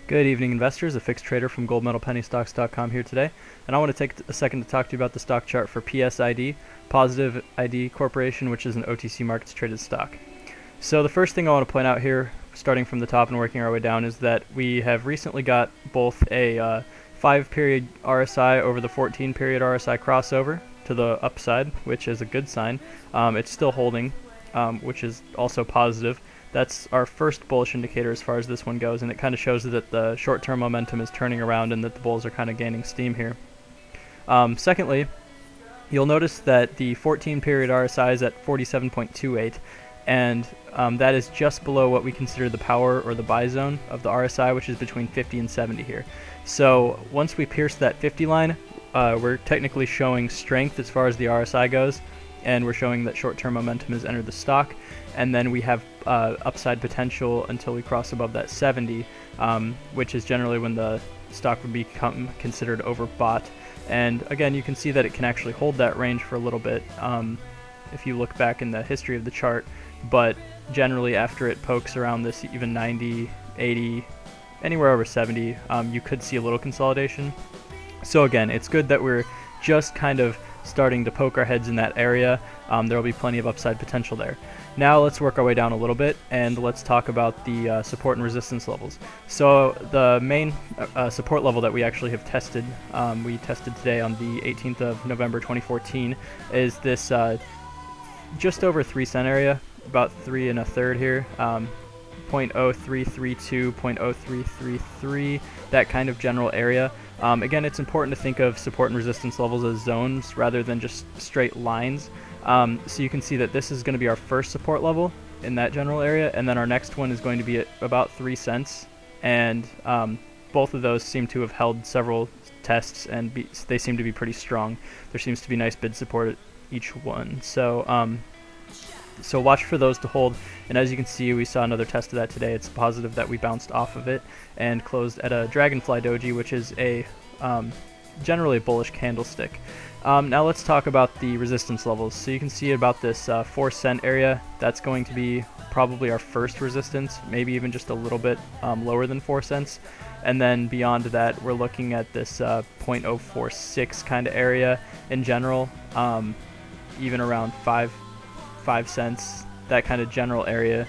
Good evening, investors. A fixed trader from GoldMedalPennyStocks.com here today, and I want to take a second to talk to you about the stock chart for PSID, Positive ID Corporation, which is an OTC markets traded stock. So the first thing I want to point out here, starting from the top and working our way down, is that we have recently got both a 5-period RSI over the 14-period RSI crossover to the upside, which is a good sign. It's still holding, which is also positive. That's our first bullish indicator as far as this one goes, and it kind of shows that the short-term momentum is turning around and that the bulls are kind of gaining steam here. Secondly, you'll notice that the 14-period RSI is at 47.28, and that is just below what we consider the power or the buy zone of the RSI, which is between 50 and 70 here. So once we pierce that 50 line, we're technically showing strength as far as the RSI goes, and we're showing that short-term momentum has entered the stock, and then we have upside potential until we cross above that 70, which is generally when the stock would become considered overbought. And again, you can see that it can actually hold that range for a little bit if you look back in the history of the chart, but generally after it pokes around this even 90, 80, anywhere over 70, you could see a little consolidation. So again, it's good that we're just kind of starting to poke our heads in that area. There will be plenty of upside potential there. Now let's work our way down a little bit and let's talk about the support and resistance levels. So the main support level that we actually have tested, we tested today on the 18th of November 2014, is this just over 3 cent area, about 3 1/3 here, 0.0332, 0.0333, that kind of general area. Again, it's important to think of support and resistance levels as zones rather than just straight lines. So you can see that this is going to be our first support level in that general area, and then our next one is going to be at about 3 cents, and both of those seem to have held several tests, and they seem to be pretty strong. There seems to be nice bid support at each one. So watch for those to hold, and as you can see, we saw another test of that today. It's positive that we bounced off of it and closed at a dragonfly doji, which is a generally a bullish candlestick. Now let's talk about the resistance levels. So you can see about this 4 cent area. That's going to be probably our first resistance, maybe even just a little bit lower than 4 cents. And then beyond that, we're looking at this 0.046 kind of area in general, even around 5 cents, that kind of general area.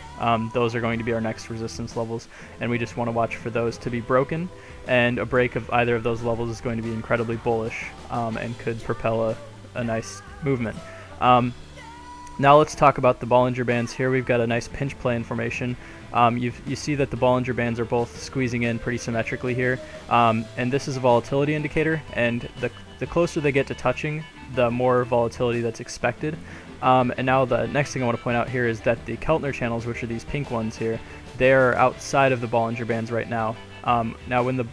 Those are going to be our next resistance levels, and we just want to watch for those to be broken, and a break of either of those levels is going to be incredibly bullish and could propel a nice movement. Now let's talk about the Bollinger Bands. Here we've got a nice pinch play in formation. You see that the Bollinger Bands are both squeezing in pretty symmetrically here, and this is a volatility indicator, and the closer they get to touching, the more volatility that's expected. And now the next thing I want to point out here is that the Keltner channels, which are these pink ones here, they're outside of the Bollinger Bands right now. Now when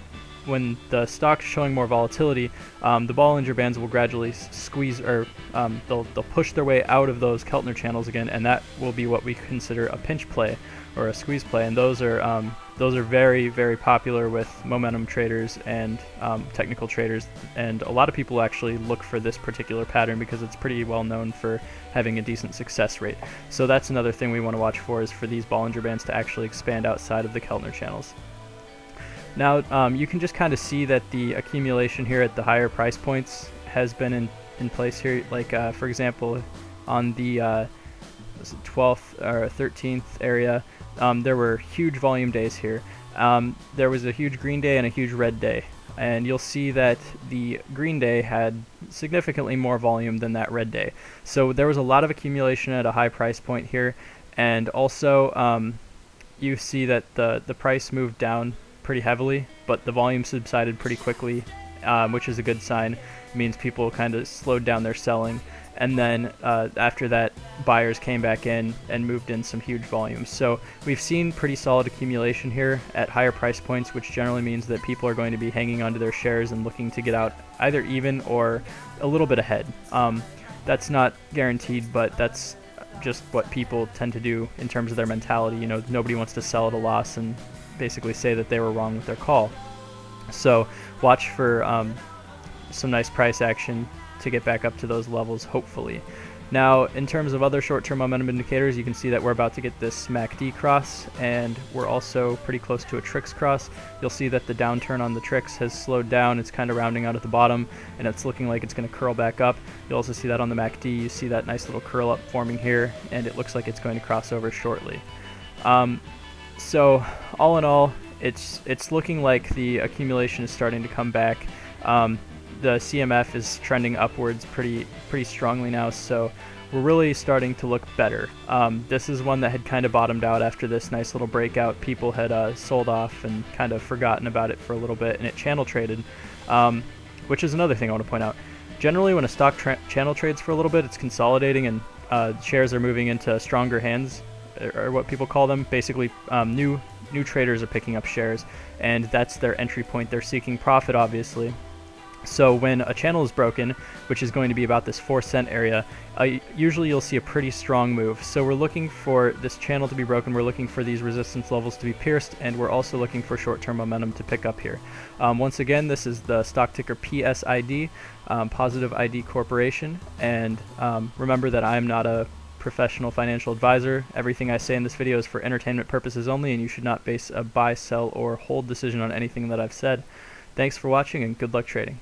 the stock's showing more volatility, the Bollinger Bands will gradually squeeze, or they'll push their way out of those Keltner channels again, and that will be what we consider a pinch play or a squeeze play. And those are very, very popular with momentum traders and technical traders, and a lot of people actually look for this particular pattern because it's pretty well known for having a decent success rate. So that's another thing we want to watch for, is for these Bollinger Bands to actually expand outside of the Keltner channels. Now you can just kind of see that the accumulation here at the higher price points has been in place here. Like for example, on the 12th or 13th area, there were huge volume days here. There was a huge green day and a huge red day, and you'll see that the green day had significantly more volume than that red day. So there was a lot of accumulation at a high price point here, and also you see that the price moved down pretty heavily, but the volume subsided pretty quickly, which is a good sign. It means people kind of slowed down their selling, and then after that, buyers came back in and moved in some huge volumes. So we've seen pretty solid accumulation here at higher price points, which generally means that people are going to be hanging onto their shares and looking to get out either even or a little bit ahead. That's not guaranteed, but that's just what people tend to do in terms of their mentality. You know, nobody wants to sell at a loss and basically say that they were wrong with their call. So watch for some nice price action to get back up to those levels, hopefully. Now, in terms of other short-term momentum indicators, you can see that we're about to get this MACD cross, and we're also pretty close to a Trix cross. You'll see that the downturn on the Trix has slowed down. It's kind of rounding out at the bottom, and it's looking like it's going to curl back up. You'll also see that on the MACD. You see that nice little curl up forming here, and it looks like it's going to cross over shortly. So all in all, it's looking like the accumulation is starting to come back. The CMF is trending upwards pretty strongly now, so we're really starting to look better. This is one that had kind of bottomed out after this nice little breakout. People had sold off and kind of forgotten about it for a little bit, and it channel traded, which is another thing I want to point out. Generally, when a stock channel trades for a little bit, it's consolidating and shares are moving into stronger hands, or what people call them. Basically, new traders are picking up shares, and that's their entry point. They're seeking profit, obviously. So when a channel is broken, which is going to be about this 4-cent area, usually you'll see a pretty strong move. So we're looking for this channel to be broken, we're looking for these resistance levels to be pierced, and we're also looking for short-term momentum to pick up here. Once again, this is the stock ticker PSID, Positive ID Corporation, and remember that I'm not a professional financial advisor. Everything I say in this video is for entertainment purposes only, and you should not base a buy, sell, or hold decision on anything that I've said. Thanks for watching, and good luck trading.